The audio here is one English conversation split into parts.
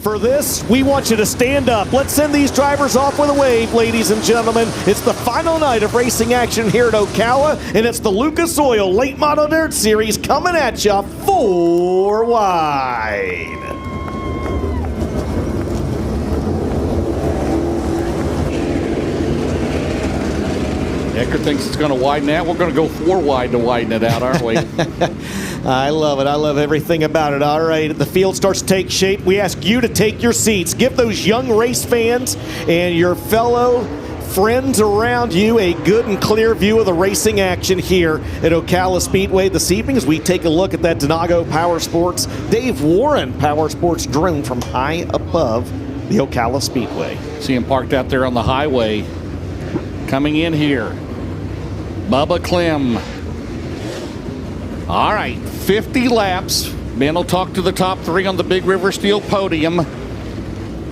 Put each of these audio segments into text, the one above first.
For this, we want you to stand up. Let's send these drivers off with a wave, ladies and gentlemen. It's the final night of racing action here at Ocala, and it's the Lucas Oil Late Model Dirt Series coming at you 4 wide. Ecker thinks it's going to widen out. We're going to go 4 wide to widen it out, aren't we? I love it. I love everything about it. All right, the field starts to take shape. We ask you to take your seats. Give those young race fans and your fellow friends around you a good and clear view of the racing action here at Ocala Speedway this evening as we take a look at that Donago Power Sports, Dave Warren Power Sports drone from high above the Ocala Speedway. See him parked out there on the highway. Coming in here, Bubba Clem. All right, 50 laps. Ben will talk to the top 3 on the Big River Steel podium.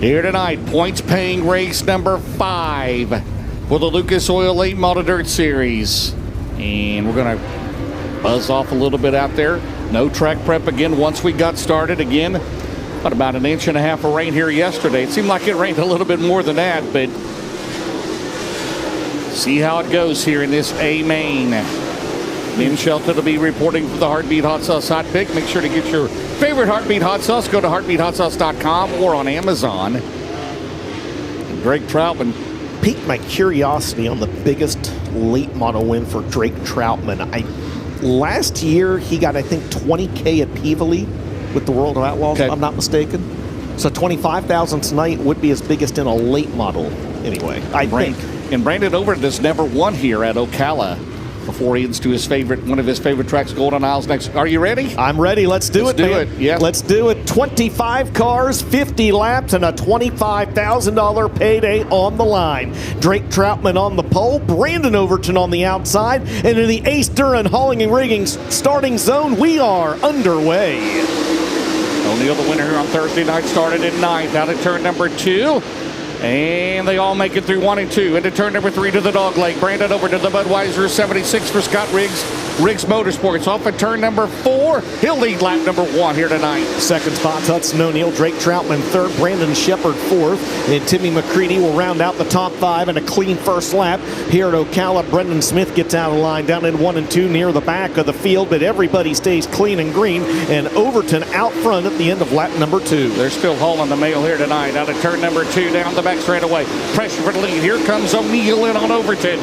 Here tonight, points paying race number 5 for the Lucas Oil Late Model Dirt Series. And we're going to buzz off a little bit out there. No track prep again once we got started again. But about 1.5 inches of rain here yesterday. It seemed like it rained a little bit more than that, but see how it goes here in this A main. Ben Shelton will be reporting for the Heartbeat Hot Sauce Hot Pick. Make sure to get your favorite Heartbeat Hot Sauce. Go to heartbeathotsauce.com or on Amazon. And Drake Troutman Piqued my curiosity on the biggest late model win for Drake Troutman. Last year, he got, I think, 20K at Peevely with the World of Outlaws, if I'm not mistaken. So 25,000 tonight would be his biggest in a late model anyway, I think. And Brandon Overton has never won here at Ocala before he heads to his favorite, one of his favorite tracks, Golden Isles next. Are you ready? I'm ready. Let's do it, man. Yeah. Let's do it. 25 cars, 50 laps, and a $25,000 payday on the line. Drake Troutman on the pole, Brandon Overton on the outside, and in the Ace Duran Hauling and Rigging starting zone, we are underway. O'Neill, the winner here on Thursday night, started in 9th out of turn number 2. And they all make it through 1 and 2. Into turn number 3 to the dog leg. Brandon over to the Budweiser 76 for Scott Riggs. Riggs Motorsports off at turn number 4. He'll lead lap number 1 here tonight. Second spot, Hudson O'Neill, Drake Troutman third, Brandon Shepard fourth, and Timmy McCready will round out the top 5 in a clean first lap. Here at Ocala, Brendan Smith gets out of line down in 1 and 2 near the back of the field, but everybody stays clean and green, and Overton out front at the end of lap number 2. They're still hauling the mail here tonight. Out of turn number 2 down the back straightaway. Pressure for the lead. Here comes O'Neill in on Overton.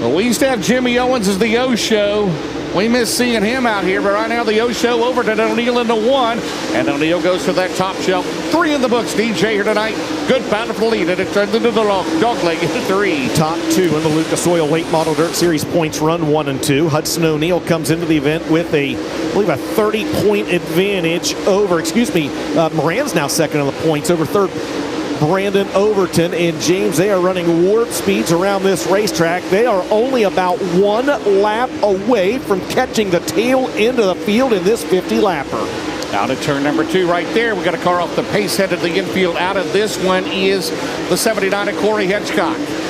Well, we used to have Jimmy Owens as the O-Show. We miss seeing him out here, but right now the O-Show over to O'Neill into 1. And O'Neill goes to that top shelf. 3 in the books, DJ here tonight. Good battle for the lead, and it turns into the dog leg into 3. Top 2 in the Lucas Oil Late Model Dirt Series points run 1 and 2. Hudson O'Neill comes into the event with I believe a 30-point advantage over, Moran's now second on the points over third. Brandon Overton and James, they are running warp speeds around this racetrack. They are only about 1 lap away from catching the tail end of the field in this 50-lapper. Out of turn number 2 right there. We got a car off the pace headed to the infield. Out of this one is the 79 of Corey Hedgecock.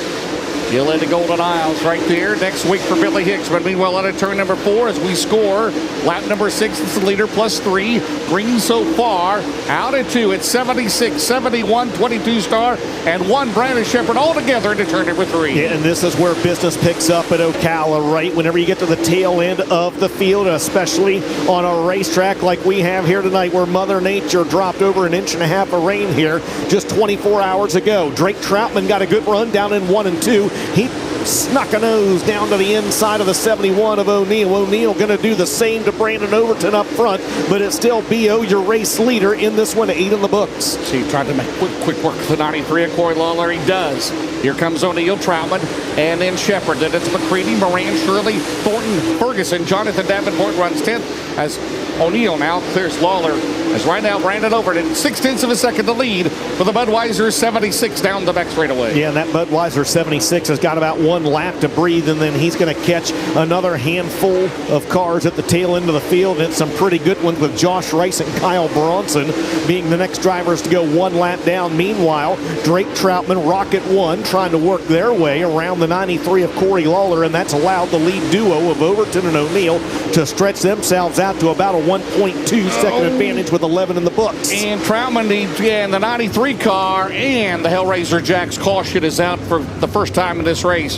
He'll into Golden Isles right there next week for Billy Hicks. But meanwhile, out of turn number 4 as we score lap number 6, it's the leader plus 3. Green so far out at 2. It's 76, 71, 22 star, and 1 Brandon Shepard all together into turn number 3. Yeah, and this is where business picks up at Ocala, right? Whenever you get to the tail end of the field, especially on a racetrack like we have here tonight, where Mother Nature dropped over 1.5 inches of rain here just 24 hours ago. Drake Troutman got a good run down in 1 and 2. He snuck a nose down to the inside of the 71 of O'Neill. O'Neill going to do the same to Brandon Overton up front, but it's still B.O., your race leader in this one, 8 in the books. See, he tried to make quick work of the 93 of Corey Lawler. He does. Here comes O'Neill, Troutman, and then Shepard. Then it's McCready, Moran, Shirley, Thornton, Ferguson. Jonathan Davenport runs 10th as O'Neill now clears Lawler. As right now, Brandon Overton, 0.6 of a second to lead for the Budweiser 76 down the back straightaway. Yeah, and that Budweiser 76 has got about 1 lap to breathe, and then he's going to catch another handful of cars at the tail end of the field. And it's some pretty good ones with Josh Rice and Kyle Bronson being the next drivers to go 1 lap down. Meanwhile, Drake Troutman, Rocket 1, trying to work their way around the 93 of Corey Lawler, and that's allowed the lead duo of Overton and O'Neill to stretch themselves out to about a 1.2 second advantage with 11 in the books. And Troutman, and the 93 car and the Hellraiser Jack's caution is out for the first time in this race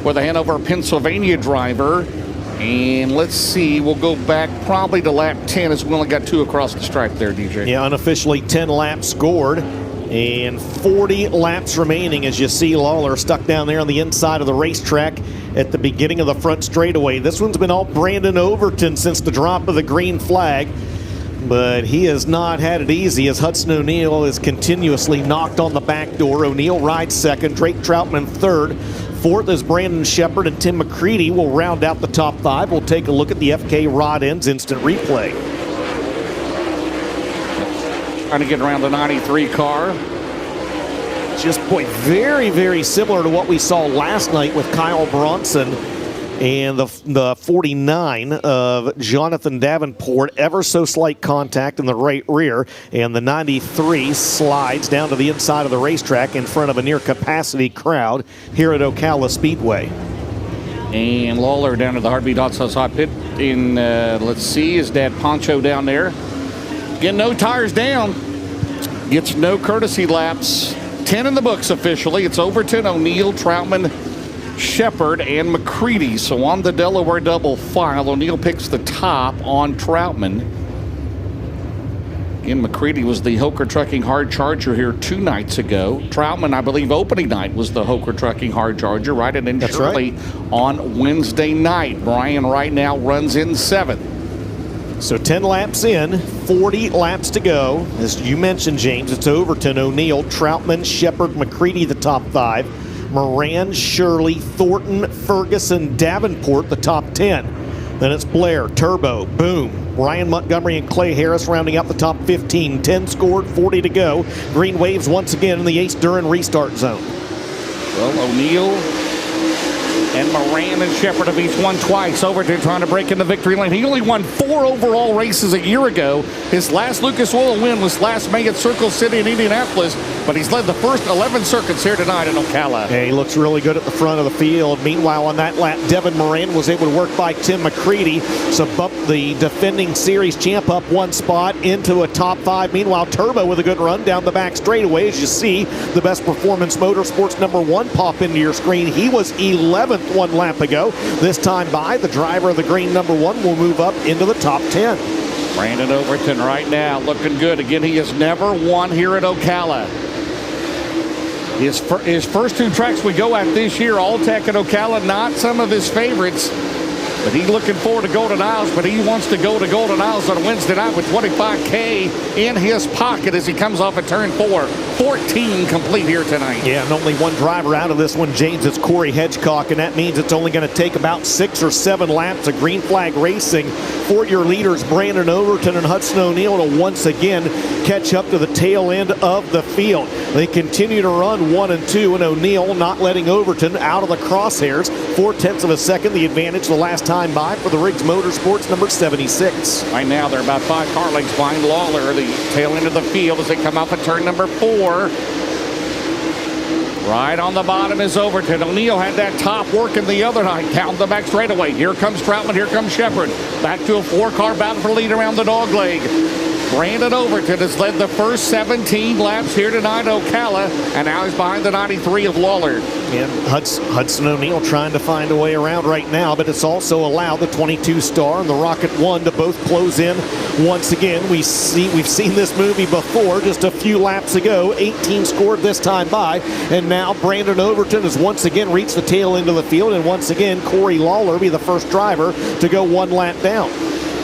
with a Hanover, Pennsylvania driver. And let's see, we'll go back probably to lap 10 as we only got 2 across the stripe there, DJ. Yeah, unofficially 10 laps scored and 40 laps remaining as you see Lawler stuck down there on the inside of the racetrack at the beginning of the front straightaway. This one's been all Brandon Overton since the drop of the green flag, but he has not had it easy as Hudson O'Neal is continuously knocked on the back door. O'Neal rides second, Drake Troutman third. Fourth is Brandon Shepard, and Tim McCready will round out the top 5. We'll take a look at the FK Rod Ends instant replay. Trying to get around the 93 car. Just, boy, very, very similar to what we saw last night with Kyle Bronson and the 49 of Jonathan Davenport. Ever so slight contact in the right rear, and the 93 slides down to the inside of the racetrack in front of a near capacity crowd here at Ocala Speedway. And Lawler down to the Heartbeat outside pit. In let's see, his dad Poncho down there. Getting no tires down. Gets no courtesy laps. 10 in the books officially. It's Overton, O'Neal, Troutman, Shepard, and McCready. So on the Delaware double file, O'Neal picks the top on Troutman. Again, McCready was the Hoker Trucking Hard Charger here 2 nights ago. Troutman, I believe, opening night was the Hoker Trucking Hard Charger, right? And then That's Shirley right. on Wednesday night. Brian right now runs in 7th. So 10 laps in, 40 laps to go. As you mentioned, James, it's Overton, O'Neal, Troutman, Shepard, McCready, the top 5. Moran, Shirley, Thornton, Ferguson, Davenport, the top 10. Then it's Blair, Turbo, Boom, Ryan Montgomery, and Clay Harris rounding out the top 15. 10 scored, 40 to go. Green Waves once again in the Ace Duran restart zone. Well, O'Neal and Moran and Shepard have each won twice. Overton trying to break in the victory lane. He only won 4 overall races a year ago. His last Lucas Oil win was last May at Circle City in Indianapolis, but he's led the first 11 circuits here tonight in Ocala. Yeah, he looks really good at the front of the field. Meanwhile, on that lap, Devin Moran was able to work by Tim McCready, so bump the defending series champ up 1 spot into a top 5. Meanwhile, Turbo with a good run down the back straightaway. As you see, the Best Performance Motorsports #1 pop into your screen. He was 11th 1 lap ago. This time by, the driver of the green #1 will move up into the top 10. Brandon Overton right now looking good. Again, he has never won here at Ocala. His first 2 tracks we go at this year, All-Tech and Ocala, not some of his favorites. But he's looking forward to Golden Isles, but he wants to go to Golden Isles on Wednesday night with 25K in his pocket as he comes off at turn 4. 14 complete here tonight. Yeah, and only 1 driver out of this one, James. It's Corey Hedgecock, and that means it's only going to take about 6 or 7 laps of green flag racing for your leaders, Brandon Overton and Hudson O'Neal, to once again catch up to the tail end of the field. They continue to run 1 and 2, and O'Neal not letting Overton out of the crosshairs. 4/10 of a second, the advantage the last time by for the Riggs Motorsports #76. Right now, they're about 5 car lengths behind Lawler, the tail end of the field as they come up at turn number 4. Right on the bottom is Overton. O'Neal had that top working the other night down the back straightaway. Here comes Troutman, here comes Shepard. Back to a 4-car battle for lead around the dog leg. Brandon Overton has led the first 17 laps here tonight at Ocala, and now he's behind the 93 of Lawler. And Hudson O'Neal trying to find a way around right now, but it's also allowed the 22 Star and the Rocket 1 to both close in once again. We've seen this movie before just a few laps ago. 18 scored this time by, and now Brandon Overton has once again reached the tail end of the field, and once again Corey Lawler be the first driver to go 1 lap down.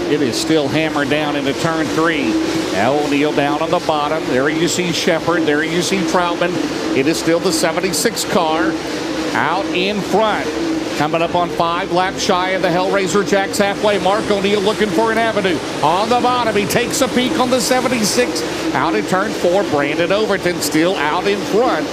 It is still hammered down into turn 3. Now O'Neal down on the bottom. There you see Shepard. There you see Troutman. It is still the 76 car out in front. Coming up on 5 laps shy of the Hellraiser Jack's halfway mark. O'Neal looking for an avenue. On the bottom, he takes a peek on the 76. Out in turn 4, Brandon Overton still out in front.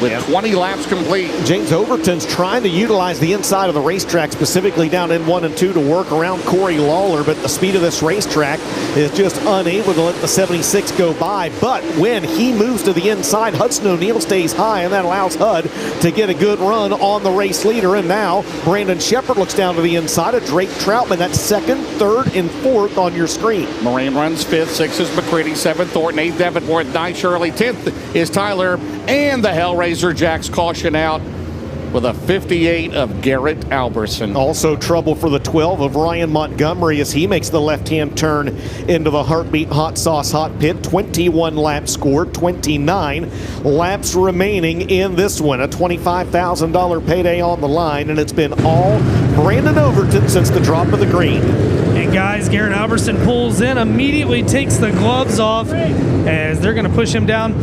with 20 laps complete. James Overton's trying to utilize the inside of the racetrack, specifically down in 1 and 2, to work around Corey Lawler, but the speed of this racetrack is just unable to let the 76 go by. But when he moves to the inside, Hudson O'Neal stays high, and that allows HUD to get a good run on the race leader. And now Brandon Shepard looks down to the inside of Drake Troutman. That's second, third, and fourth on your screen. Moran runs fifth, sixth is McCready, seventh Thornton, eighth Davenport, ninth Shirley, 10th is Tyler, and the Hellraiser Jacks caution out with a 58 of Garrett Alberson. Also trouble for the 12 of Ryan Montgomery as he makes the left-hand turn into the Heartbeat Hot Sauce Hot Pit. 21 laps scored, 29 laps remaining in this one. A $25,000 payday on the line, and it's been all Brandon Overton since the drop of the green. And guys, Garrett Alberson pulls in, immediately takes the gloves off as they're going to push him down.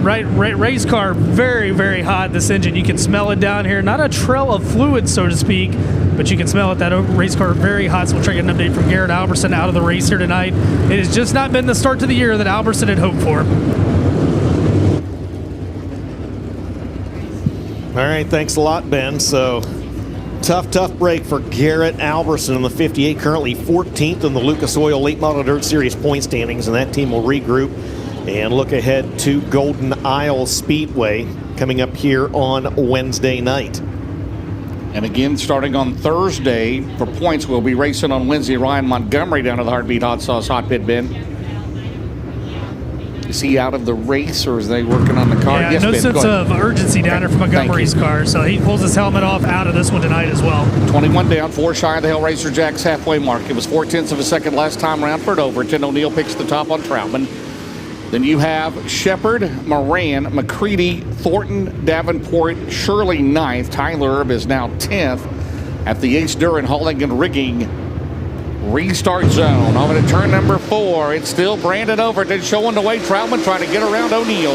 Race car very, very hot. This engine, you can smell it down here. Not a trail of fluid, so to speak, but you can smell it. That race car very hot. So we'll try to get an update from Garrett Alberson out of the race here tonight. It has just not been the start to the year that Alberson had hoped for. All right, thanks a lot, Ben. So tough break for Garrett Alberson in the 58, currently 14th in the Lucas Oil Late Model Dirt Series point standings, and that team will regroup and look ahead to Golden Isle Speedway coming up here on Wednesday night. And again, starting on Thursday for points, we'll be racing on Wednesday. Ryan Montgomery down to the Heartbeat Hot Sauce Hot Pit, Ben. Is he out of the race, or is they working on the car? Yeah, yes, no Ben, sense of urgency down there for Montgomery's car, so he pulls his helmet off out of this one tonight as well. 21 down, 4 shy of the Hellraiser Jacks halfway mark. It was 0.4 of a second last time around for Overton. O'Neal picks the top on Troutman. Then you have Shepard, Moran, McCready, Thornton, Davenport, Shirley ninth. Tyler Erb is now 10th at the H. Duran Hauling and Rigging restart zone. Over to turn number 4. It's still Brandon Overton showing the way. Troutman trying to get around O'Neal.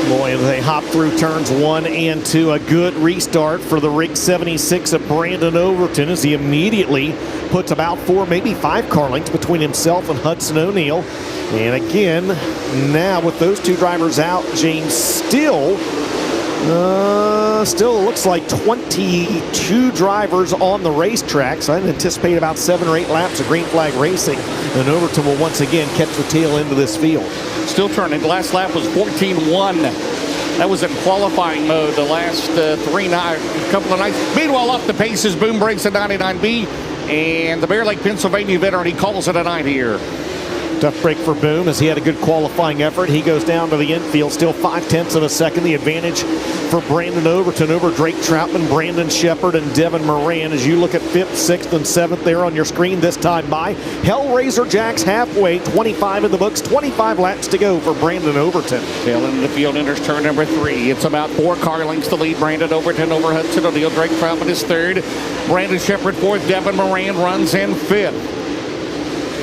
Boy, they hop through turns 1 and 2. A good restart for the Rig 76 of Brandon Overton as he immediately puts about 4, maybe 5 car lengths between himself and Hudson O'Neal. And again, now with those two drivers out, James still looks like 22 drivers on the racetrack. So I anticipate about 7 or 8 laps of green flag racing. And Overton will once again catch the tail end of this field. Still turning. The last lap was 14-1. That was in qualifying mode the last couple of nights. Meanwhile, off the paces, Boom breaks at 99B. And the Bear Lake, Pennsylvania veteran, he calls it a night here. Tough break for Boom as he had a good qualifying effort. He goes down to the infield, still 0.5 of a second. The advantage for Brandon Overton over Drake Troutman, Brandon Shepard, and Devin Moran as you look at 5th, 6th, and 7th there on your screen this time by. Hellraiser Jacks halfway, 25 in the books, 25 laps to go for Brandon Overton. Tail into the field enters turn number 3. It's about 4 car lengths to lead Brandon Overton over Hudson O'Neal. Drake Troutman is 3rd. Brandon Shepard 4th. Devin Moran runs in 5th.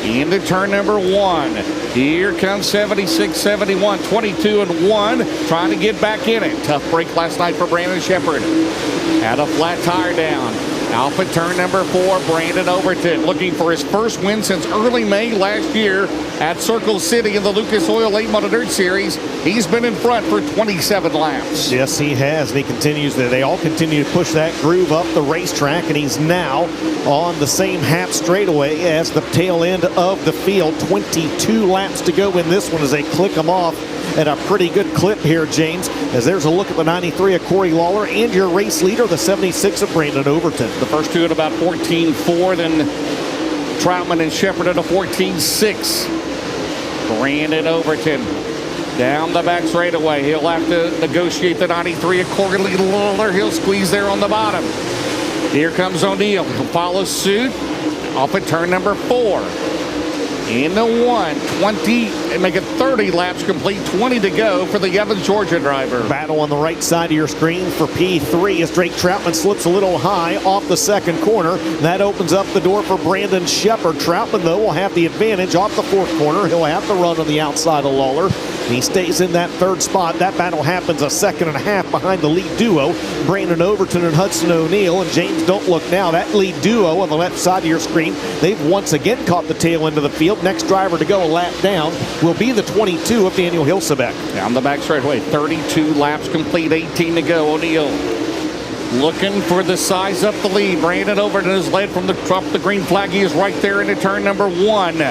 Into turn number 1. Here comes 76, 71, 22 and 1, trying to get back in it. Tough break last night for Brandon Shepard. Had a flat tire down. Off at turn number 4, Brandon Overton looking for his first win since early May last year at Circle City in the Lucas Oil Late Model Dirt Series. He's been in front for 27 laps. Yes, he has. And he continues to, they all continue to push that groove up the racetrack, and he's now on the same half straightaway as the tail end of the field. 22 laps to go in this one as they click them off at a pretty good clip here, James, as there's a look at the 93 of Corey Lawler and your race leader, the 76 of Brandon Overton. The first two at about 14.4, then Troutman and Shepard at a 14.6. Brandon Overton down the back straightaway. He'll have to negotiate the 93 of Corey Lawler. He'll squeeze there on the bottom. Here comes O'Neal. He'll follow suit off at turn number 4. Into 20, and make it 30 laps complete, 20 to go for the Evans, Georgia driver. Battle on the right side of your screen for P3 as Drake Troutman slips a little high off the second corner. That opens up the door for Brandon Shepard. Troutman, though, will have the advantage off the fourth corner. He'll have to run on the outside of Lawler. He stays in that third spot. That battle happens a second and a half behind the lead duo, Brandon Overton and Hudson O'Neal. And James, don't look now. That lead duo on the left side of your screen, they've once again caught the tail end of the field. Next driver to go a lap down will be the 22 of Daniel Hilsebeck. Down the back straightaway, 32 laps complete, 18 to go. O'Neal looking for the size up the lead. Brandon Overton is led from the top. The green flag. He is right there into turn number 1.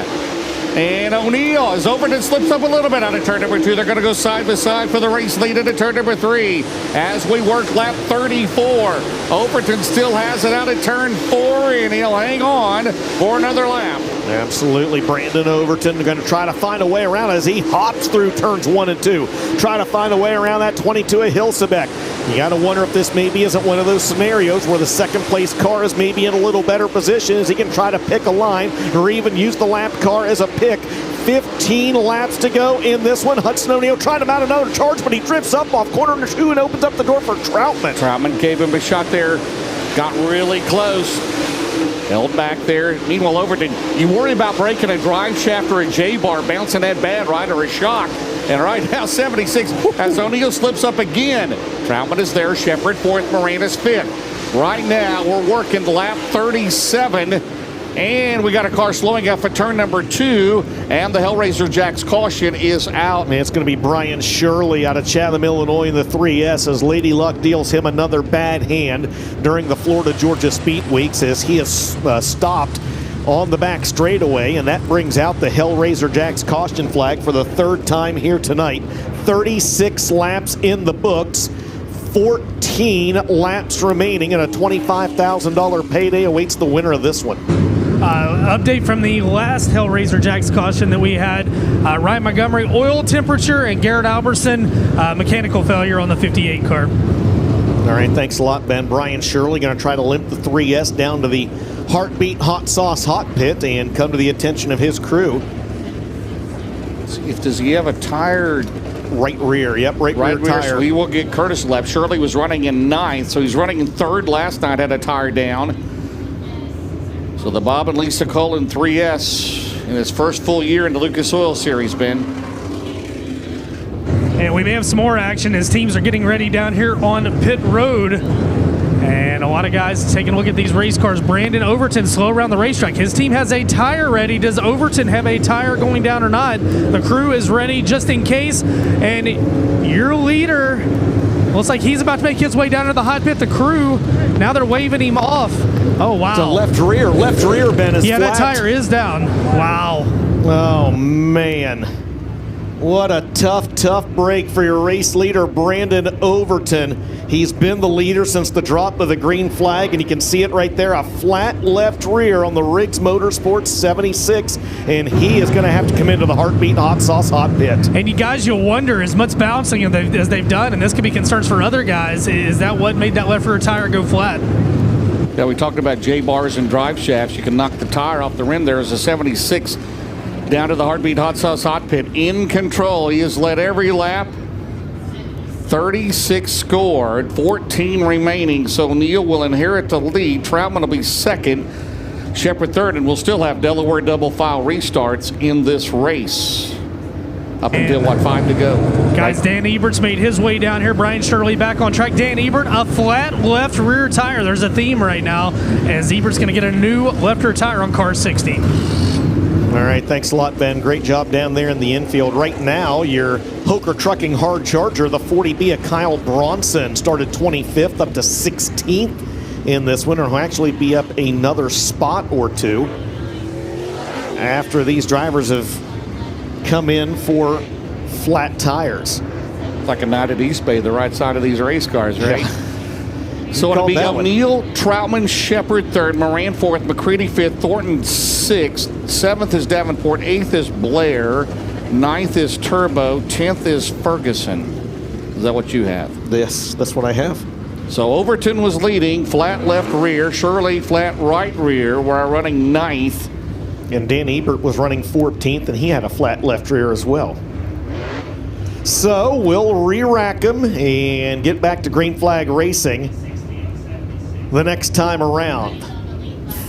And O'Neal, as Overton slips up a little bit out of turn number 2, they're going to go side by side for the race lead into turn number 3. As we work lap 34, Overton still has it out of turn 4, and he'll hang on for another lap. Absolutely. Brandon Overton going to try to find a way around as he hops through turns 1 and 2. Try to find a way around that 22 of Hilsebeck. You got to wonder if this maybe isn't one of those scenarios where the second place car is maybe in a little better position as he can try to pick a line or even use the lap car as a pick. 15 laps to go in this one. Hudson O'Neal trying to mount another charge, but he drifts up off corner number 2 and opens up the door for Troutman. Troutman gave him a shot there. Got really close. Held back there. Meanwhile, Overton, you worry about breaking a drive shaft or a J-bar, bouncing that bad, right, or a shock. And right now, 76, as O'Neal slips up again. Troutman is there, Shepard 4th, Moranis 5th. Right now, we're working lap 37. And we got a car slowing up for turn number 2, and the Hellraiser Jack's caution is out. Man, it's going to be Brian Shirley out of Chatham, Illinois in the 3S as Lady Luck deals him another bad hand during the Florida-Georgia Speed Weeks as he is stopped on the back straightaway, and that brings out the Hellraiser Jack's caution flag for the 3rd time here tonight. 36 laps in the books. 14 laps remaining, and a $25,000 payday awaits the winner of this one. Update from the last Hellraiser Jack's caution that we had. Ryan Montgomery, oil temperature, and Garrett Albertson, mechanical failure on the 58 car. All right, thanks a lot, Ben. Brian Shirley going to try to limp the 3S down to the Heartbeat Hot Sauce Hot Pit and come to the attention of his crew. Does he have a tire? Right rear, yep, right rear tire. So he will get Curtis lap. Shirley was running in 9th, so he's running in 3rd last night, had a tire down. So the Bob and Lisa Cullen 3S in his first full year in the Lucas Oil Series, Ben. And we may have some more action as teams are getting ready down here on pit road. And a lot of guys taking a look at these race cars. Brandon Overton slow around the racetrack. His team has a tire ready. Does Overton have a tire going down or not? The crew is ready just in case. And your leader looks like he's about to make his way down to the hot pit. The crew, now they're waving him off. Oh, wow. It's a left rear, Ben is yeah, flat. that tire is down. Wow. Oh, man. What a tough break for your race leader, Brandon Overton. He's been the leader since the drop of the green flag, and you can see it right there, a flat left rear on the Riggs Motorsports 76, and he is going to have to come into the Heartbeat Hot Sauce Hot Pit. And you guys, you'll wonder, as much bouncing as they've done, and this could be concerns for other guys, is that what made that left rear tire go flat? Yeah, we talked about J-bars and drive shafts. You can knock the tire off the rim. There is a 76 down to the Heartbeat Hot Sauce Hot Pit in control. He has led every lap. 36 scored, 14 remaining. So Neal will inherit the lead. Troutman will be 2nd, Shepard 3rd, and we'll still have Delaware double file restarts in this race. Up until, 5 to go. Guys, Dan Ebert's made his way down here. Brian Shirley back on track. Dan Ebert, a flat left rear tire. There's a theme right now as Ebert's going to get a new left rear tire on car 60. All right, thanks a lot, Ben. Great job down there in the infield. Right now, your Hoker Trucking Hard Charger, the 40B of Kyle Bronson, started 25th up to 16th in this winter. He'll actually be up another spot or 2 after these drivers have come in for flat tires. Like a night at East Bay, the right side of these race cars, right? Yeah. So it'll be O'Neal, Troutman, Shepard 3rd, Moran 4th, McCready 5th, Thornton 6th, 7th is Davenport, 8th is Blair, 9th is Turbo, 10th is Ferguson. Is that what you have? That's what I have. So Overton was leading, flat left rear, Shirley flat right rear, we're running 9th. And Dan Ebert was running 14th, and he had a flat left rear as well. So we'll re-rack them and get back to green flag racing the next time around.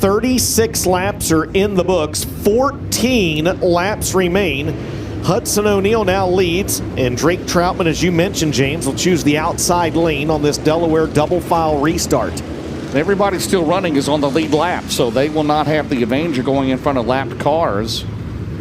36 laps are in the books. 14 laps remain. Hudson O'Neal now leads, and Drake Troutman, as you mentioned, James, will choose the outside lane on this Delaware double file restart. Everybody still running is on the lead lap, so they will not have the advantage of going in front of lapped cars.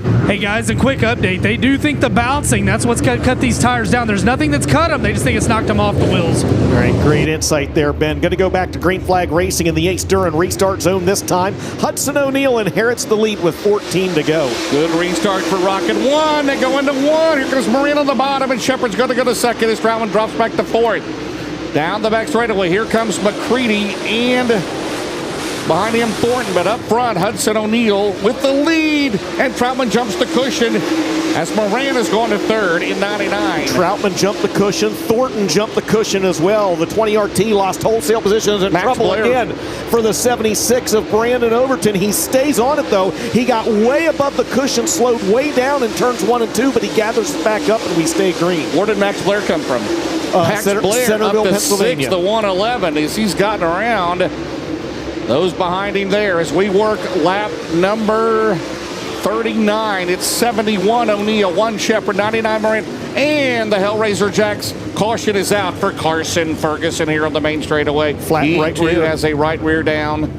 Hey guys, a quick update. They do think the bouncing, that's what's cut these tires down. There's nothing that's cut them. They just think it's knocked them off the wheels. All right, great insight there, Ben. Going to go back to green flag racing in the Ace Duran restart zone this time. Hudson O'Neal inherits the lead with 14 to go. Good restart for Rocket 1. They go into 1. Here comes Marine on the bottom, and Shepard's going to go to second as Troutman drops back to 4th. Down the back straightaway, here comes McCready, and behind him Thornton, but up front Hudson O'Neal with the lead, and Troutman jumps the cushion as Moran is going to 3rd in 99. Troutman jumped the cushion. Thornton jumped the cushion as well. The 20 RT lost wholesale positions in trouble again for the 76 of Brandon Overton. He stays on it though. He got way above the cushion, slowed way down in turns 1 and 2, but he gathers it back up and we stay green. Where did Max Blair come from? Max Blair Centerville, up to Pennsylvania. 6th to 111 as he's gotten around those behind him there as we work lap number 39. It's 71 O'Neal, 1 Shepard, 99 Moran, and the Hellraiser Jacks caution is out for Carson Ferguson here on the main straightaway. Flat he right too rear. has a right rear down.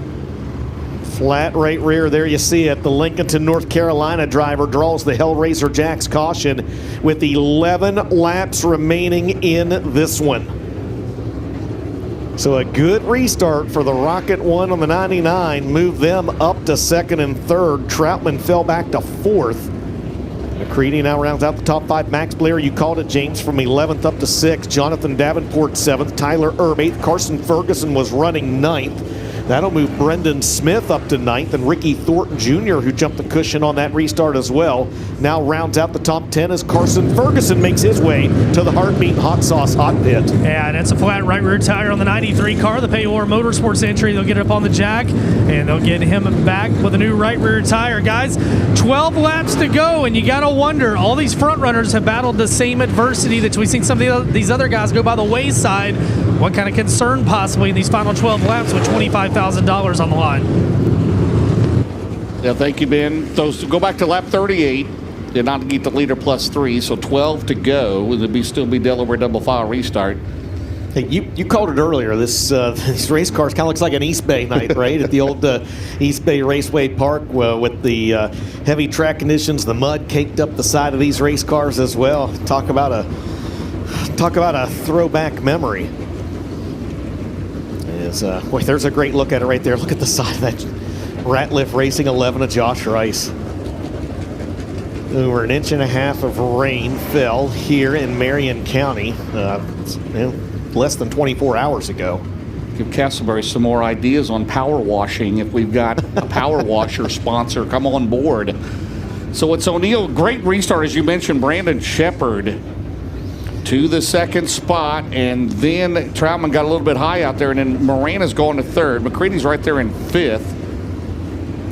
Flat right rear, there you see it. The Lincolnton, North Carolina driver draws the Hellraiser Jacks caution with 11 laps remaining in this one. So a good restart for the Rocket 1 on the 99, moved them up to 2nd and 3rd. Troutman fell back to 4th. McCready now rounds out the top 5. Max Blair, you called it, James, from 11th up to 6th. Jonathan Davenport 7th. Tyler Erb 8th. Carson Ferguson was running 9th. That'll move Brendan Smith up to 9th, and Ricky Thornton Jr., who jumped the cushion on that restart as well, now rounds out the top 10 as Carson Ferguson makes his way to the Heartbeat Hot Sauce Hot Pit. Yeah, that's a flat right rear tire on the 93 car, the Payor Motorsports entry. They'll get it up on the jack, and they'll get him back with a new right rear tire. Guys, 12 laps to go, and you got to wonder, all these front runners have battled the same adversity that we've seen some of these other guys go by the wayside. What kind of concern possibly in these final 12 laps with $25,000 on the line? Yeah, thank you, Ben. Those go back to lap 38. Did not get the leader +3, so 12 to go. It'll still be Delaware double file restart. Hey, you called it earlier. These race cars kind of looks like an East Bay night, right? At the old East Bay Raceway Park with the heavy track conditions, the mud caked up the side of these race cars as well. Talk about a throwback memory. Boy, there's a great look at it right there. Look at the side of that Ratliff Racing 11 of Josh Rice. Over 1.5 inches of rain fell here in Marion County less than 24 hours ago. Give Castleberry some more ideas on power washing if we've got a power washer sponsor come on board. So it's O'Neal, great restart as you mentioned, Brandon Shepard to the 2nd spot, and then Troutman got a little bit high out there, and then Morana's going to 3rd. McCready's right there in 5th.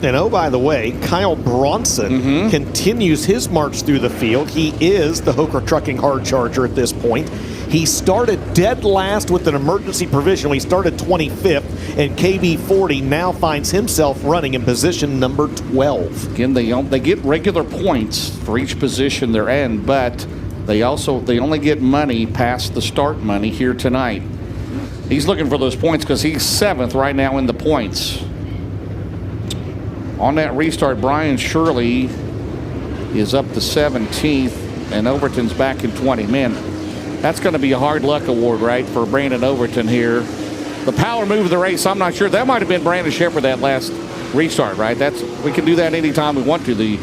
And oh, by the way, Kyle Bronson continues his march through the field. He is the Hoker Trucking hard charger at this point. He started dead last with an emergency provisional. He started 25th, and KB40 now finds himself running in position number 12. Again, they get regular points for each position they're in, but they only get money past the start money here tonight. He's looking for those points because he's 7th right now in the points. On that restart, Brian Shirley is up to 17th, and Overton's back in 20. Man, that's going to be a hard luck award, right, for Brandon Overton here. The power move of the race, I'm not sure. That might have been Brandon Shepard that last restart, right? We can do that anytime we want to. The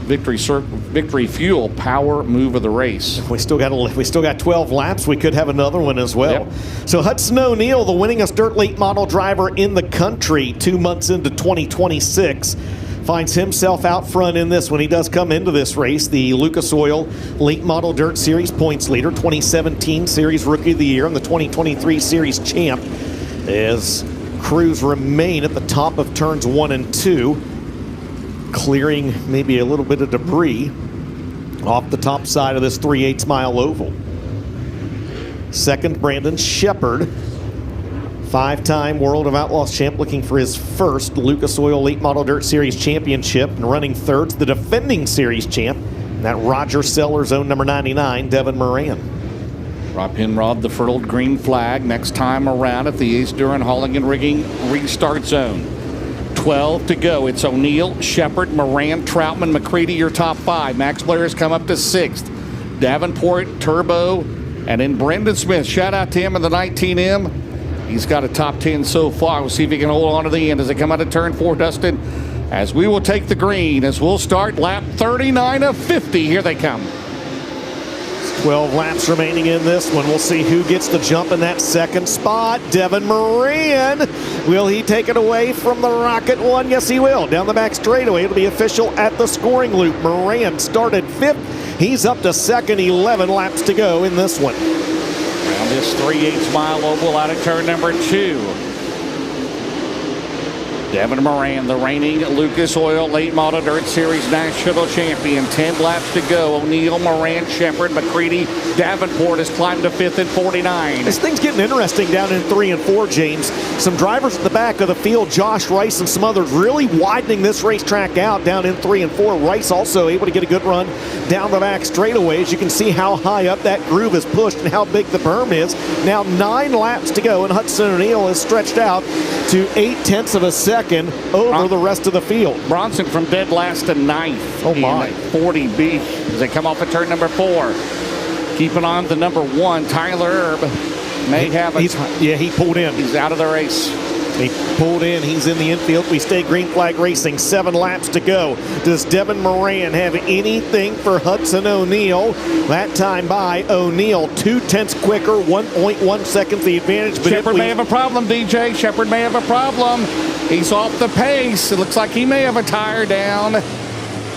Victory Fuel power move of the race. We still got 12 laps. We could have another one as well. Yep. So Hudson O'Neal, the winningest dirt late model driver in the country 2 months into 2026, finds himself out front in this when he does come into this race. The Lucas Oil Late Model Dirt Series points leader, 2017 Series Rookie of the Year, and the 2023 Series champ, as crews remain at the top of turns 1 and 2. Clearing maybe a little bit of debris off the top side of this 3/8 mile oval. 2nd, Brandon Shepard, 5-time World of Outlaws champ, looking for his first Lucas Oil Late Model Dirt Series championship. And running 3rd, the defending series champ, and that Roger Sellers zone number 99, Devin Moran. Rob Penrod, the furled green flag next time around at the Ace Duran Hauling and Rigging restart zone. 12 to go. It's O'Neill, Shepard, Moran, Troutman, McCready, your top 5. Max Blair has come up to 6th. Davenport, Turbo, and then Brendan Smith. Shout out to him in the 19M. He's got a top 10 so far. We'll see if he can hold on to the end as they come out of turn 4, Dustin. As we will take the green as we'll start lap 39 of 50. Here they come. 12 laps remaining in this one. We'll see who gets the jump in that second spot. Devin Moran. Will he take it away from the Rocket One? Yes, he will. Down the back straightaway. It'll be official at the scoring loop. Moran started 5th. He's up to 2nd. 11 laps to go in this one. Around this 3/8 mile oval out of turn number 2. Devin Moran, the reigning Lucas Oil Late Model Dirt Series National Champion. 10 laps to go. O'Neill, Moran, Shepard, McCready, Davenport has climbed to 5th at 49. This thing's getting interesting down in 3 and 4, James. Some drivers at the back of the field, Josh Rice and some others, really widening this racetrack out down in 3 and 4. Rice also able to get a good run down the back straightaways. You can see how high up that groove is pushed and how big the berm is. Now 9 laps to go, and Hudson O'Neill is stretched out to 0.8 of a second over the rest of the field. Bronson from dead last to 9th. Oh my. 40B as they come off of turn number 4. Keeping on the number 1, Tyler Erb may have a... he pulled in. He's out of the race. He pulled in. He's in the infield. We stay green flag racing. 7 laps to go. Does Devin Moran have anything for Hudson O'Neill? That time by O'Neill, 0.2 quicker, 1.1 seconds the advantage. But Shepard may have a problem, DJ. Shepard may have a problem. He's off the pace. It looks like he may have a tire down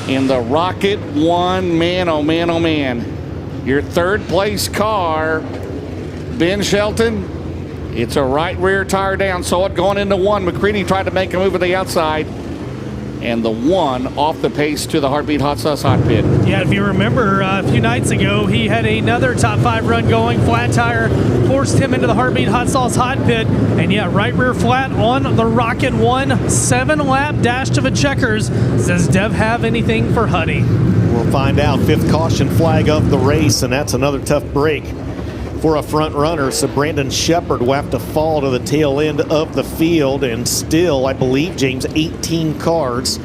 in the Rocket One. Man, oh man, oh man. Your 3rd place car, Ben Shelton. It's a right rear tire down. Saw it going into 1. McCready tried to make a move to the outside. And the 1 off the pace to the Heartbeat Hot Sauce Hot Pit. Yeah, if you remember a few nights ago, he had another top 5 run going. Flat tire forced him into the Heartbeat Hot Sauce Hot Pit. And yeah, right rear flat on the Rocket One. 7-lap dash to the checkers. Does Dev have anything for Huddy? We'll find out. 5th caution flag of the race, and that's another tough break for a front runner. So Brandon Shepard will have to fall to the tail end of the field, and still, I believe, James, 18 cars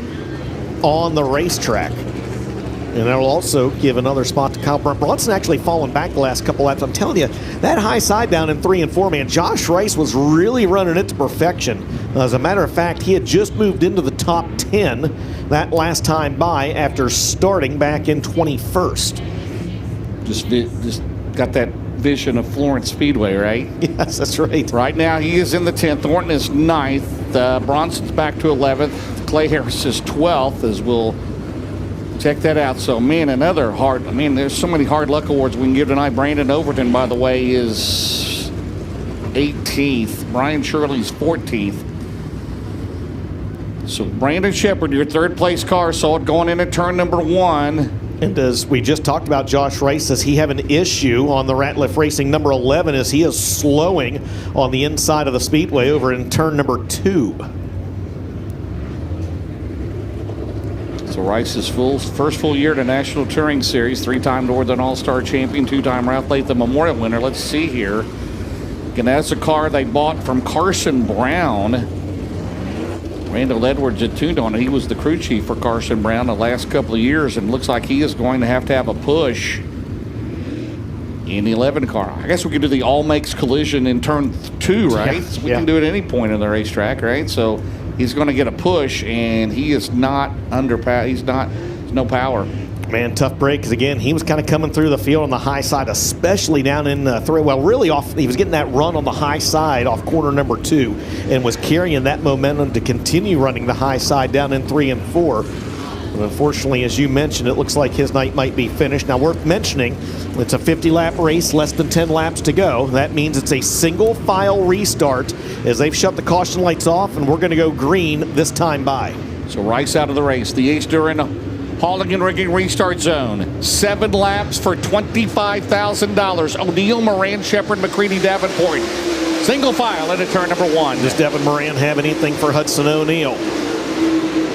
on the racetrack. And that will also give another spot to Kyle Bronson. Actually fallen back the last couple laps. I'm telling you, that high side down in 3 and 4, man, Josh Rice was really running it to perfection. As a matter of fact, he had just moved into the top 10 that last time by after starting back in 21st. Just got that vision of Florence Speedway, right? Yes, that's right. Right now he is in the 10th. Thornton is 9th. Bronson's back to 11th. Clay Harris is 12th, as we'll check that out. So, man, another hard... I mean, there's so many hard luck awards we can give tonight. Brandon Overton, by the way, is 18th. Brian Shirley's 14th. So, Brandon Shepard, your 3rd place car, saw it going into turn number 1. And as we just talked about, Josh Rice, does he have an issue on the Ratliff Racing number 11 as he is slowing on the inside of the speedway over in turn number 2. So Rice's first full year to National Touring Series, 3-time Northern All-Star champion, 2-time Ralph Latham Memorial winner. Let's see here. Again, that's a car they bought from Carson Brown. Randall Edwards had tuned on it. He was the crew chief for Carson Brown the last couple of years, and looks like he is going to have a push in the 11 car. I guess we could do the all makes collision in turn 2, right? Yeah, So we can do it at any point in the racetrack, right? So he's going to get a push, and he is not underpowered. He's no power. Man, tough break, because again, he was kind of coming through the field on the high side, especially down in 3. Well, really off, he was getting that run on the high side off corner number 2 and was carrying that momentum to continue running the high side down in 3 and 4. But unfortunately, as you mentioned, it looks like his night might be finished. Now, worth mentioning, it's a 50-lap race, less than 10 laps to go. That means it's a single file restart as they've shut the caution lights off, and we're going to go green this time by. So Rice out of the race. The Ace Duran hauling and rigging restart zone. 7 laps for $25,000. O'Neill, Moran, Shepard, McCready, Davenport. Single file into turn number 1. Does Devin Moran have anything for Hudson O'Neill?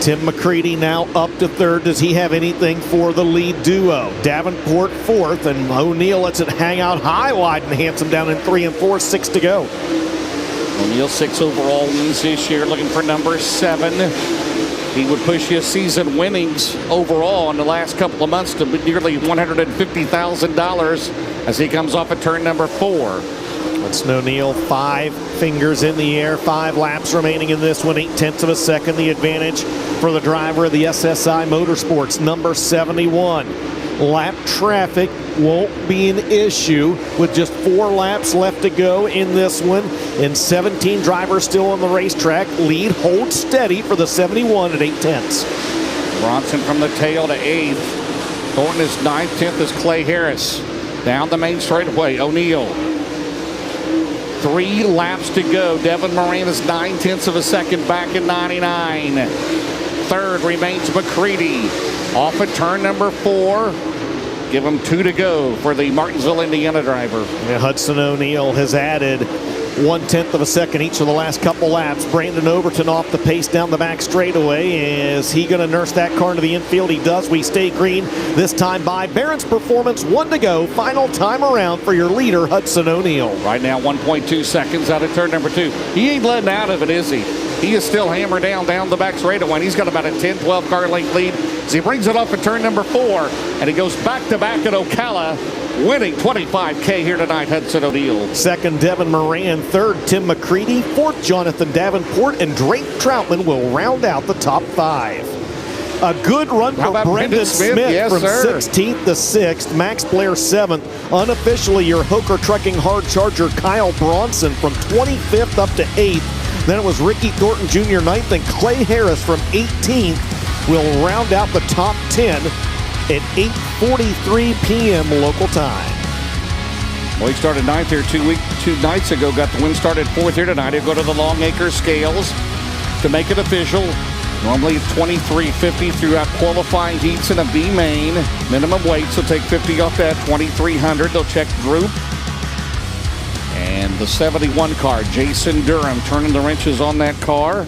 Tim McCready now up to 3rd. Does he have anything for the lead duo? Davenport 4th, and O'Neill lets it hang out high, wide, and handsome down in 3 and 4. 6 to go. O'Neal 6 overall wins this year, looking for number 7. He would push his season winnings overall in the last couple of months to nearly $150,000 as he comes off at turn number 4. Hudson O'Neal, 5 fingers in the air, 5 laps remaining in this one, 0.8 of a second. The advantage for the driver of the SSI Motorsports, number 71. Lap traffic won't be an issue with just 4 laps left to go in this one, and 17 drivers still on the racetrack. Lead holds steady for the 71 at 0.8. Bronson from the tail to 8th. Thornton is 9th, 10th is Clay Harris. Down the main straightaway, O'Neal. 3 laps to go. Devin Moran is 9/10 of a second back in 99. Third remains McCready. Off at turn number 4. Give him 2 to go for the Martinsville, Indiana driver. Yeah, Hudson O'Neal has added 1/10 of a second each of the last couple laps. Brandon Overton off the pace down the back straightaway. Is he going to nurse that car into the infield? He does. We stay green this time by Barron's Performance. 1 to go. Final time around for your leader, Hudson O'Neal. Right now, 1.2 seconds out of turn number 2. He ain't letting out of it, is he? He is still hammered down the back straightaway. He's got about a 10-12 car length lead as he brings it off at turn number 4. And he goes back-to-back at Ocala, winning 25K here tonight, Hudson O'Neal. Second, Devin Moran. Third, Tim McCready. Fourth, Jonathan Davenport. And Drake Troutman will round out the top 5. A good run for Brendan Smith yes, from sir. 16th to 6th. Max Blair 7th. Unofficially, your Hoker Trucking hard charger Kyle Bronson from 25th up to 8th. Then it was Ricky Thornton Jr. 9th, and Clay Harris from 18th will round out the top 10 at 8:43 p.m. local time. Well, he started 9th here 2 nights ago. Got the win started 4th here tonight. He'll go to the Longacre scales to make it official. Normally 23.50 throughout qualifying heats in a B main. Minimum weight, so take 50 off that. 2,300. They'll check group. And the 71 car, Jason Durham, turning the wrenches on that car.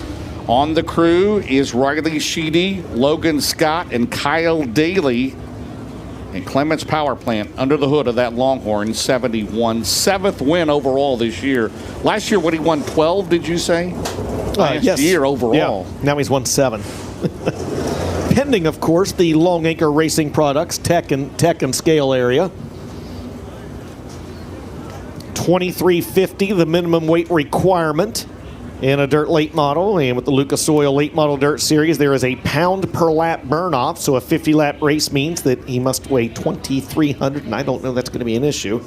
On the crew is Riley Sheedy, Logan Scott, and Kyle Daly. And Clements Power Plant under the hood of that Longhorn 71. 7th win overall this year. Last year, what, he won 12, did you say? Last yes. year overall. Yeah. Now he's won 7. Pending, of course, the Longacre Racing Products tech and scale area. 2350, the minimum weight requirement in a dirt late model. And with the Lucas Oil Late Model Dirt Series, there is a pound per lap burn off. So a 50-lap race means that he must weigh 2,300, and I don't know that's going to be an issue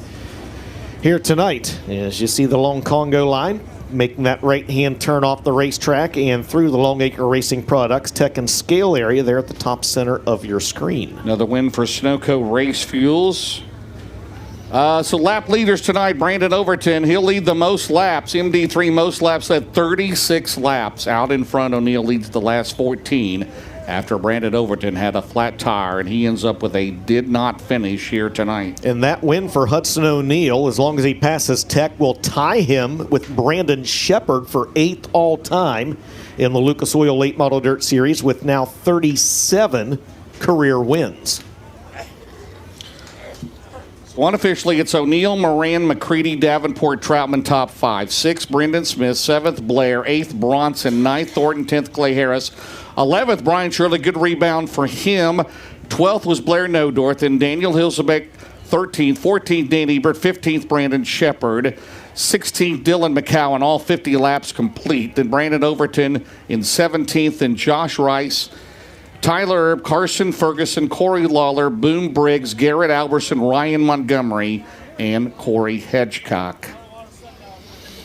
here tonight. As you see the long Congo line, making that right-hand turn off the racetrack and through the Longacre Racing Products tech and scale area there at the top center of your screen. Another win for Sunoco Race Fuels. So lap leaders tonight, Brandon Overton, he'll lead the most laps. MD3 most laps at 36 laps. Out in front, O'Neal leads the last 14 after Brandon Overton had a flat tire, and he ends up with a did not finish here tonight. And that win for Hudson O'Neal, as long as he passes tech, will tie him with Brandon Shepard for 8th all-time in the Lucas Oil Late Model Dirt Series with now 37 career wins. Unofficially, it's O'Neal, Moran, McCready, Davenport, Troutman, top 5. 6th, Brendan Smith. 7th, Blair. 8th, Bronson. 9th, Thornton. 10th, Clay Harris. 11th, Brian Shirley. Good rebound for him. 12th was Blair Nodorth. And Daniel Hilsebeck, 13th. 14th, Dan Ebert. 15th, Brandon Shepard. 16th, Dylan McCowan. All 50 laps complete. Then Brandon Overton in 17th. And Josh Rice. Tyler Erb, Carson Ferguson, Corey Lawler, Boone Briggs, Garrett Alberson, Ryan Montgomery, and Corey Hedgecock.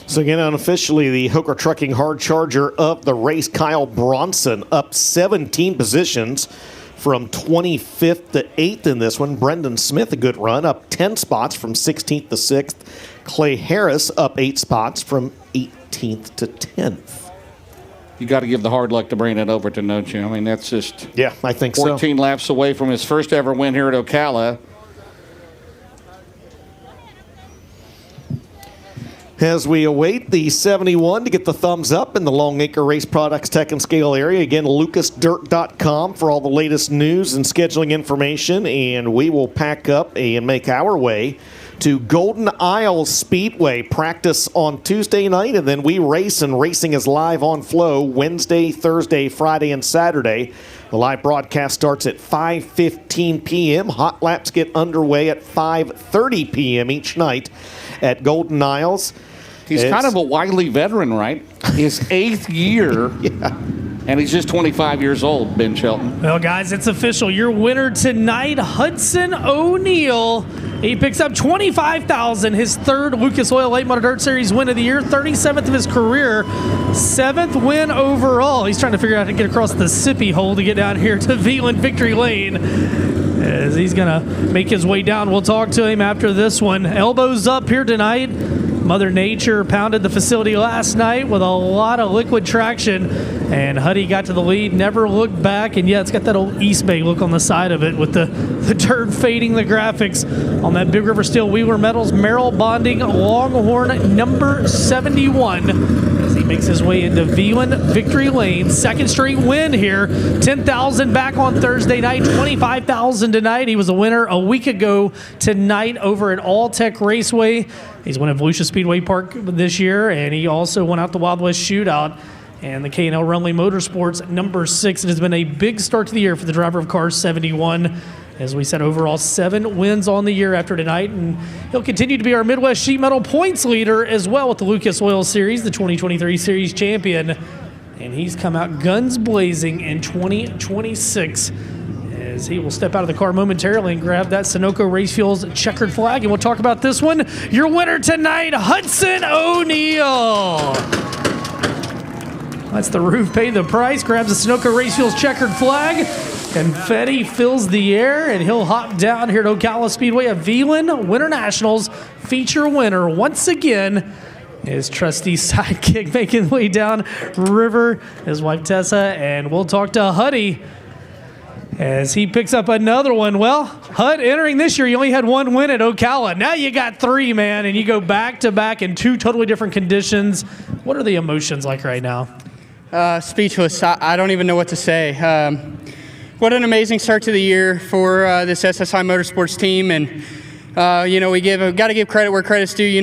So again, unofficially, the Hoker Trucking hard charger of the race, Kyle Bronson, up 17 positions from 25th to 8th in this one. Brendan Smith, a good run, up 10 spots from 16th to 6th. Clay Harris up 8 spots from 18th to 10th. You got to give the hard luck to Brandon Overton, don't you? I mean, that's just I think 14 laps away from his first ever win here at Ocala. As we await the 71 to get the thumbs up in the Longacre Race Products Tech and Scale area. Again, lucasdirt.com for all the latest news and scheduling information. And we will pack up and make our way to Golden Isle Speedway. Practice on Tuesday night, and then we race, and racing is live on Flow Wednesday, Thursday, Friday, and Saturday. The live broadcast starts at 5:15 p.m. Hot laps get underway at 5:30 p.m. each night at Golden Isles. He's kind of a wily veteran, right? His 8th year. Yeah. And he's just 25 years old, Ben Shelton. Well, guys, it's official. Your winner tonight, Hudson O'Neill. He picks up $25,000, his 3rd Lucas Oil Late Model Dirt Series win of the year, 37th of his career, 7th win overall. He's trying to figure out how to get across the sippy hole to get down here to Veland Victory Lane. As he's going to make his way down. We'll talk to him after this one. Elbows up here tonight. Mother Nature pounded the facility last night with a lot of liquid traction, and Huddy got to the lead, never looked back, and yeah, it's got that old East Bay look on the side of it with the dirt fading the graphics on that Big River Steel Wheeler Metals Merrill Bonding Longhorn number 71 as he makes his way into Veland Victory Lane. 2nd straight win here, $10,000 back on Thursday night, $25,000 tonight. He was a winner a week ago tonight over at All Tech Raceway. He's won at Volusia Speedway Park this year, and he also went out the Wild West Shootout and the K&L Rumley Motorsports number 6. It has been a big start to the year for the driver of car 71. As we said, overall 7 wins on the year after tonight, and he'll continue to be our Midwest Sheet Metal points leader as well with the Lucas Oil Series, the 2023 Series champion. And he's come out guns blazing in 2026. As he will step out of the car momentarily and grab that Sunoco Race Fuels checkered flag. And we'll talk about this one. Your winner tonight, Hudson O'Neill. That's the roof, pay the price, grabs the Sunoco Race Fuels checkered flag. Confetti fills the air, and he'll hop down here at Ocala Speedway. A Veland Winter Nationals feature winner once again. His trusty sidekick making his way down river, his wife Tessa, and we'll talk to Huddy as he picks up another one. Well, Hud, entering this year, you only had 1 win at Ocala. Now you got 3, man, and you go back-to-back in 2 totally different conditions. What are the emotions like right now? Speechless. I don't even know what to say. What an amazing start to the year for this SSI Motorsports team. And, we got to give credit where credit's due.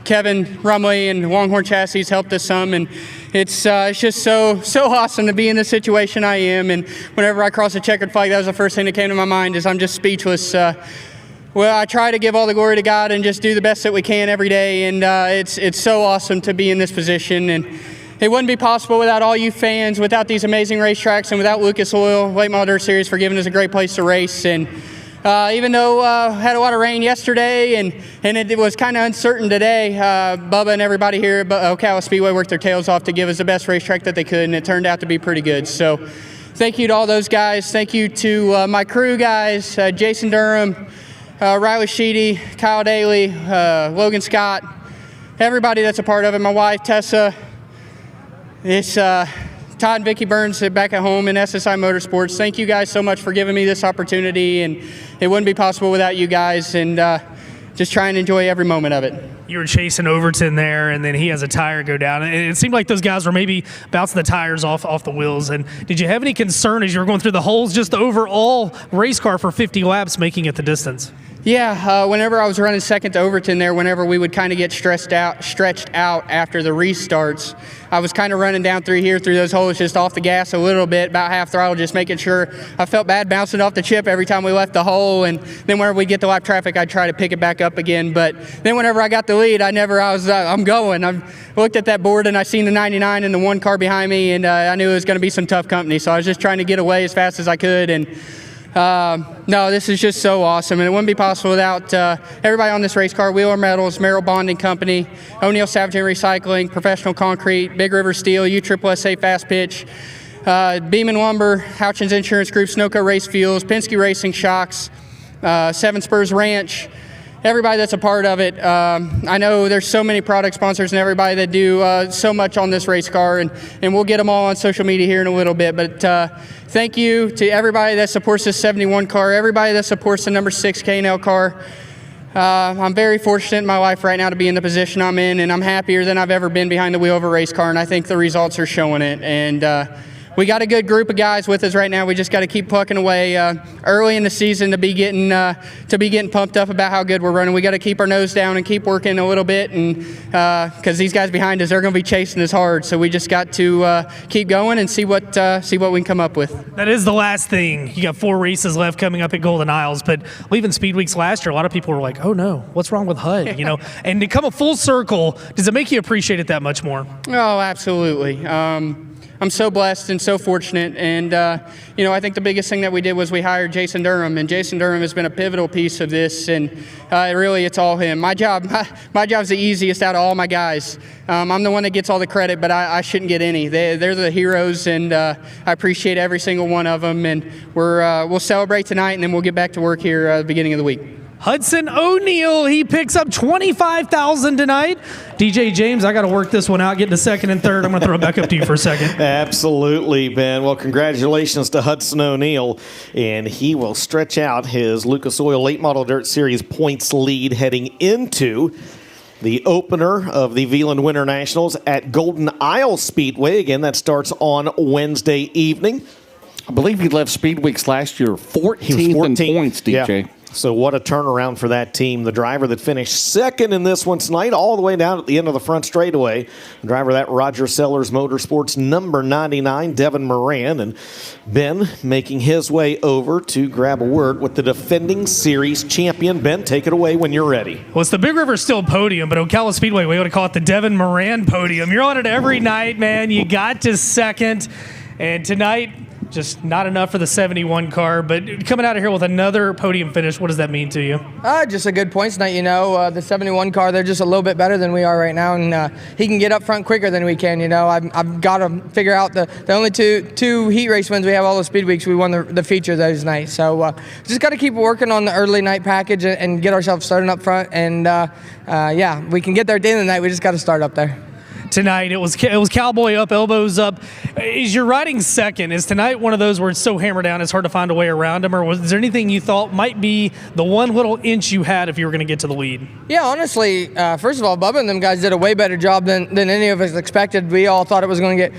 Kevin Rumley and Longhorn Chassis helped us some, and it's just so awesome to be in the situation I am. And whenever I cross a checkered flag, that was the first thing that came to my mind is I'm just speechless. Well, I try to give all the glory to God and just do the best that we can every day. And it's so awesome to be in this position. And it wouldn't be possible without all you fans, without these amazing racetracks, and without Lucas Oil Late Model Dirt Series for giving us a great place to race. And even though had a lot of rain yesterday and it was kind of uncertain today, Bubba and everybody here at Ocala Speedway worked their tails off to give us the best racetrack that they could, and it turned out to be pretty good. So thank you to all those guys. Thank you to my crew guys, Jason Durham, Riley Sheedy, Kyle Daly, Logan Scott, everybody that's a part of it, my wife Tessa. It's Todd and Vicky Burns back at home in SSI Motorsports. Thank you guys so much for giving me this opportunity, and it wouldn't be possible without you guys, and just try and enjoy every moment of it. You were chasing Overton there, and then he has a tire go down. And it seemed like those guys were maybe bouncing the tires off the wheels. And did you have any concern as you were going through the holes, just the overall race car for 50 laps making it the distance? Yeah, whenever I was running second to Overton there, whenever we would kind of get stretched out after the restarts, I was kind of running down through those holes, just off the gas a little bit, about half throttle, just making sure. I felt bad bouncing off the chip every time we left the hole, and then whenever we get the lap traffic, I'd try to pick it back up again. But then whenever I got the lead, I'm going. I looked at that board and I seen the 99 and the 1 car behind me, and I knew it was going to be some tough company. So I was just trying to get away as fast as I could, and no, this is just so awesome, and it wouldn't be possible without everybody on this race car: Wheeler Metals, Merrill Bonding Company, O'Neill Savage and Recycling, Professional Concrete, Big River Steel, USSSA Fast Pitch, Beeman Lumber, Houchins Insurance Group, Sunoco Race Fuels, Penske Racing Shocks, Seven Spurs Ranch, everybody that's a part of it. I know there's so many product sponsors and everybody that do so much on this race car, and we'll get them all on social media here in a little bit. But thank you to everybody that supports this 71 car, everybody that supports the number 6 K&L car. I'm very fortunate in my life right now to be in the position I'm in, and I'm happier than I've ever been behind the wheel of a race car, and I think the results are showing it. And we got a good group of guys with us right now. We just got to keep plucking away early in the season to be getting pumped up about how good we're running. We got to keep our nose down and keep working a little bit, and because these guys behind us, they're going to be chasing us hard. So we just got to keep going and see what we can come up with. That is the last thing. You got 4 races left coming up at Golden Isles, but leaving Speed Weeks last year, a lot of people were like, "Oh no, what's wrong with HUD?" You know, and to come a full circle, does it make you appreciate it that much more? Oh, absolutely. I'm so blessed and so fortunate, and I think the biggest thing that we did was we hired Jason Durham, and Jason Durham has been a pivotal piece of this, and it's all him. My job's the easiest out of all my guys. I'm the one that gets all the credit, but I shouldn't get any. They're the heroes, and I appreciate every single one of them, and we'll celebrate tonight, and then we'll get back to work here at the beginning of the week. Hudson O'Neal, he picks up $25,000 tonight. DJ James, I got to work this one out, get to second and third. I'm going to throw it back up to you for a second. Absolutely, Ben. Well, congratulations to Hudson O'Neal, and he will stretch out his Lucas Oil Late Model Dirt Series points lead heading into the opener of the Veland Winter Nationals at Golden Isle Speedway. Again, that starts on Wednesday evening. I believe he left Speed Weeks last year 14th in points, DJ. Yeah. So what a turnaround for that team. The driver that finished second in this one tonight, all the way down at the end of the front straightaway. The driver that Roger Sellers Motorsports, number 99, Devin Moran. And Ben making his way over to grab a word with the defending series champion. Ben, take it away when you're ready. Well, it's the Big River Steel Podium, but Ocala Speedway, we ought to call it the Devin Moran Podium. You're on it every night, man. You got to second. And tonight, just not enough for the 71 car, but coming out of here with another podium finish, what does that mean to you? Just a good points night, the 71 car, they're just a little bit better than we are right now, and he can get up front quicker than we can, I've got to figure out the only two heat race wins we have all the Speed Weeks, we won the feature those nights, so just got to keep working on the early night package and get ourselves started up front, and we can get there at the end of the night, we just got to start up there. Tonight, it was cowboy up, elbows up. As you're riding second, is tonight one of those where it's so hammered down it's hard to find a way around him, or was there anything you thought might be the one little inch you had if you were going to get to the lead? Yeah, honestly, first of all, Bubba and them guys did a way better job than any of us expected. We all thought it was going to get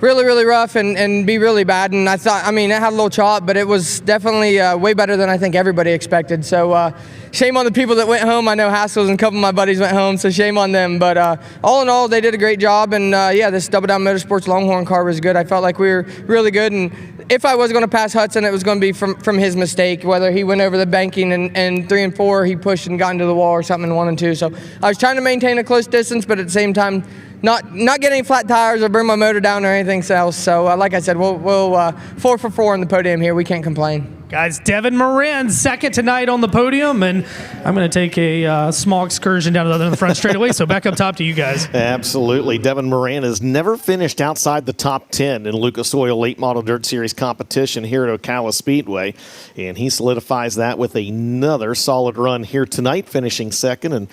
really, really rough and be really bad, and it had a little chop, but it was definitely way better than I think everybody expected. So shame on the people that went home. I know Haskell's and a couple of my buddies went home, so shame on them. But all in all, they did a great job, and this Double Down Motorsports Longhorn car was good. I felt like we were really good, and if I was going to pass Hudson, it was going to be from his mistake, whether he went over the banking and 3 and 4, he pushed and got into the wall, or something in 1 and 2. So I was trying to maintain a close distance, but at the same time, not get any flat tires or burn my motor down or anything else. So like I said, we'll 4 for 4 on the podium here. We can't complain. Guys, Devin Moran second tonight on the podium, and I'm going to take a small excursion down to the other front straightaway, so back up top to you guys. Absolutely. Devin Moran has never finished outside the top 10 in Lucas Oil Late Model Dirt Series competition here at Ocala Speedway, and he solidifies that with another solid run here tonight, finishing second. And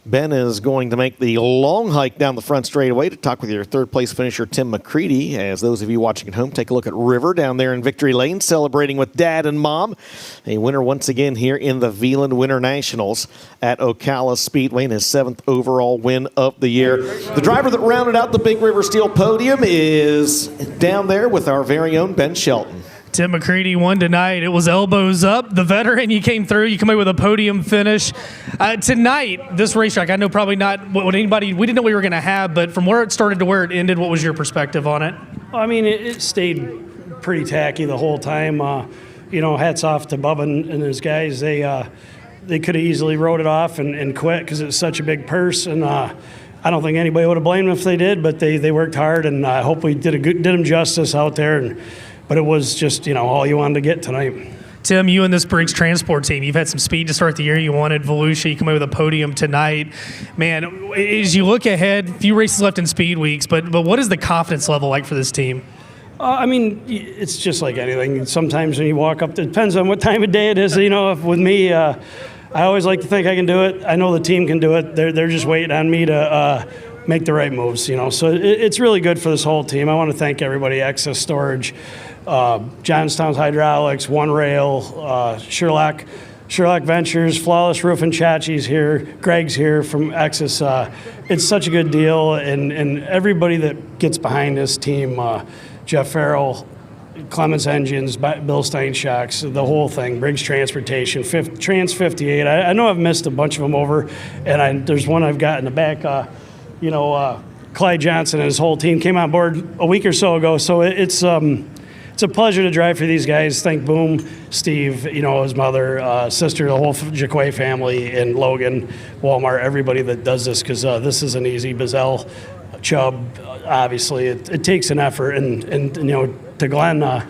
Ben is going to make the long hike down the front straightaway to talk with your third-place finisher, Tim McCready, as those of you watching at home take a look at River down there in Victory Lane, celebrating with Dad and Mom. A winner once again here in the Veland Winter Nationals at Ocala Speedway, and his 7th overall win of the year. The driver that rounded out the Big River Steel Podium is down there with our very own Ben Shelton. Tim McCready won tonight. It was elbows up. The veteran, you came through. You come away with a podium finish. Tonight, this racetrack, I know probably not what anybody, we didn't know we were going to have, but from where it started to where it ended, what was your perspective on it? It stayed pretty tacky the whole time. Hats off to Bubba and his guys. They could have easily wrote it off and quit because it's such a big purse. And I don't think anybody would have blamed them if they did, but they worked hard, and I hope we did them justice out there. But it was just, all you wanted to get tonight. Tim, you and this Briggs Transport team, you've had some speed to start the year. You wanted Volusia. You come away with a podium tonight. Man, as you look ahead, a few races left in Speed Weeks, but what is the confidence level like for this team? It's just like anything. Sometimes when you walk up, it depends on what time of day it is. With me, I always like to think I can do it. I know the team can do it. They're just waiting on me to make the right moves. So it's really good for this whole team. I want to thank everybody: Access Storage, Johnstown's Hydraulics, One Rail, Sherlock Ventures, Flawless Roof and Chachi's here, Greg's here from Access. It's such a good deal, and everybody that gets behind this team. Jeff Farrell, Clemens Engines, Bill Stein Shocks, the whole thing, Briggs Transportation, Trans 58. I know I've missed a bunch of them over, and there's one I've got in the back. Clyde Johnson and his whole team came on board a week or so ago, so it's a pleasure to drive for these guys. Thank Boom, Steve, his mother, sister, the whole Jaquay family, and Logan, Walmart, everybody that does this, because this isn't easy. Bazell, Chubb, obviously, it takes an effort, and to Glenn,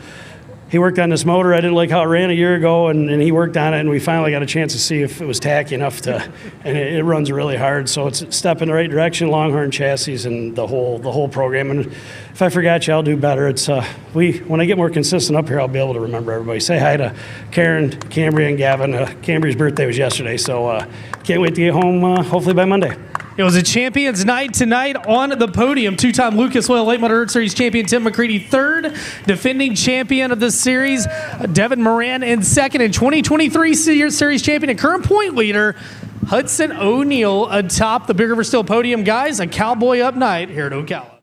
he worked on this motor. I didn't like how it ran a year ago, and he worked on it, and we finally got a chance to see if it was tacky enough and it runs really hard. So it's a step in the right direction, Longhorn chassis and the whole program. And if I forgot you, I'll do better. It's when I get more consistent up here, I'll be able to remember everybody. Say hi to Karen, Cambria, and Gavin. Cambria's birthday was yesterday, so can't wait to get home, hopefully by Monday. It was a champions night tonight on the podium. Two-time Lucas Oil Late Model Dirt Series champion Tim McCready third, defending champion of the series Devin Moran in second, and 2023 series champion and current point leader Hudson O'Neal atop the Big River Steel podium. Guys, a cowboy up night here at Ocala.